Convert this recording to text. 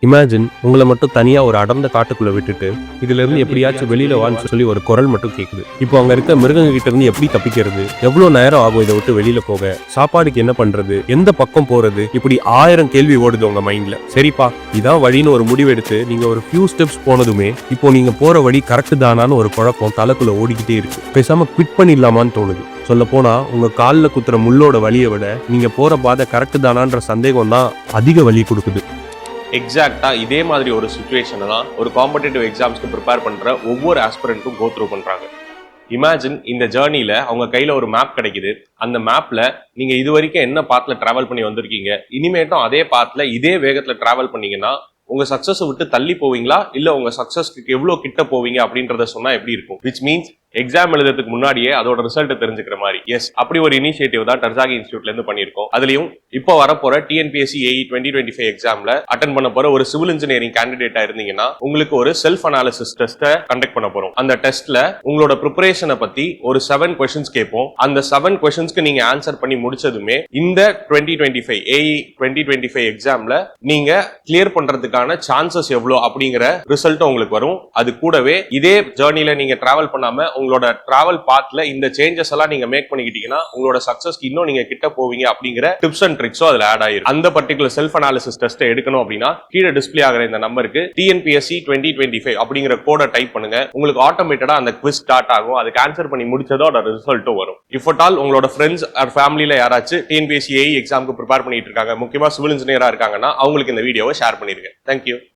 Imagine உங்களை மட்டும் தனியா ஒரு அடர்ந்த காட்டுக்குள்ள விட்டுட்டு இதுல இருந்து எப்படியாச்சும் வெளியில வான்னு சொல்லி ஒரு குரல் மட்டும் கேக்குது. இப்போ அங்க இருக்க மிருகங்க கிட்ட இருந்து எப்படி தப்பிக்கிறது, எவ்வளவு நேரம் ஆகும் இதை விட்டு வெளியில போக, சாப்பாடுக்கு என்ன பண்றது, எந்த பக்கம் போறது, இப்படி 1000 கேள்வி ஓடுது உங்க மைண்ட்ல. சரிப்பா இதான் வழின்னு ஒரு முடிவு எடுத்து நீங்க ஒரு ஃபியூ ஸ்டெப்ஸ் போனதுமே இப்போ நீங்க போற வழி கரெக்ட் தானான்னு ஒரு குழப்பம் தலைக்குள்ள ஓடிக்கிட்டே இருக்கு. பேசாம குவிட் பண்ணிடலாமான்னு தோணுது. சொல்ல போனா உங்க காலில் குத்துற முள்ளோட வலியை விட நீங்க போற பாதை கரெக்ட் தானான்ற சந்தேகம் தான் அதிக வலி கொடுக்குது. எக்ஸாக்டா இதே மாதிரி ஒரு சுச்சுவேஷனை தான் ஒரு காம்படிட்டிவ் எக்ஸாம்ஸ்க்கு ப்ரிப்பேர் பண்ற ஒவ்வொரு ஆஸ்பிரண்ட்டும் கோ த்ரூ பண்றாங்க. இமேஜின் இந்த ஜேர்னில அவங்க கையில ஒரு மேப் கிடைக்குது. அந்த மேப்ல நீங்க இது வரைக்கும் என்ன பாத்ல டிராவல் பண்ணி வந்திருக்கீங்க, இனிமேட்டும் அதே பாத்ல இதே வேகத்துல டிராவல் பண்ணீங்கன்னா உங்க சக்சஸ் விட்டு தள்ளி போவீங்களா இல்ல உங்க சக்சஸ்க்கு எவ்வளவு கிட்ட போவீங்க அப்படின்றத சொன்னா எப்படி இருக்கும். விச் மீன்ஸ் எக்ஸாம் எழுதுறதுக்கு முன்னாடியே அதோட ரிசல்ட் தெரிஞ்சுக்கிற மாதிரி. எஸ், அப்படி ஒரு இனிஷியேட்டிவ் தான் டர்சாகி இன்ஸ்டியூட்ல இருந்து பண்ணிருக்கோம். அதுலயும் இப்போ வரப்போற டிஎன்பிஎஸ்சி ஏஇ 2025 எக்ஸாம்ல அட்டன் பண்ண போற ஒரு சிவில் இன்ஜினியரிங் கேண்டிடேட்டா இருந்தீங்கன்னா உங்களுக்கு ஒரு செல்ஃப் அனாலிசிஸ் டெஸ்ட்டை கண்டக்ட் பண்ண போறோம். அந்த டெஸ்ட்ல உங்களோட ப்ரிப்பரேஷனை பத்தி ஒரு 7 கொஸ்டின்ஸ் கேட்போம். அந்த 7 கொஸ்டின்ஸ்க்கு நீங்க ஆன்சர் பண்ணி முடிச்சதுமே இந்த 2025 ஏஇ 2025 எக்ஸாம்ல நீங்க கிளியர் பண்றதுக்கான சான்சஸ் எவ்வளவு அப்படிங்கிற ரிசல்ட் உங்களுக்கு வரும். அது கூடவே இதே ஜேர்னில நீங்க டிராவல் பண்ணாம உங்களோட டிராவல் பாத்ல இந்த சேஞ்சஸ் எல்லாம் நீங்க மேக் பண்ணிக்கிட்டீங்கன்னா உங்களோட சக்சஸ்க்கு இன்னும் நீங்க கிட்ட போவீங்க அப்படிங்கிற டிப்ஸ் அண்ட் ட்ரிக்ஸும் அதுல ஆட் ஆயிருக்கு. அந்த பர்டிகுலர் செல்ஃப் அனாலிசிஸ் டெஸ்ட் எடுக்கணும் அப்படின்னா கீழே டிஸ்பிளே ஆகிற இந்த நம்பருக்கு டிஎன்பிஎஸ்சி 2025 அப்படிங்கிற கோடை டைப் பண்ணுங்க. உங்களுக்கு ஆட்டோமேட்டடா அந்த குவிஸ் ஸ்டார்ட் ஆகும். அதுக்கு ஆன்சர் பண்ணி முடிச்சதோட ரிசல்ட்டும் வரும். இஃப் அட் ஆல் உங்களோட ஃப்ரெண்ட்ஸ் ஆர் ஃபேமிலியில யாராச்சும் டிஎன்பிஎஸ்சி ஏஇ எக்ஸாமுக்கு ப்ரிப்பேர் பண்ணிட்டு இருக்காங்க, முக்கியமா சிவில் இன்ஜினியரா இருக்காங்கன்னா அவங்களுக்கு இந்த வீடியோவை ஷேர் பண்ணிருங்க. தேங்க்யூ.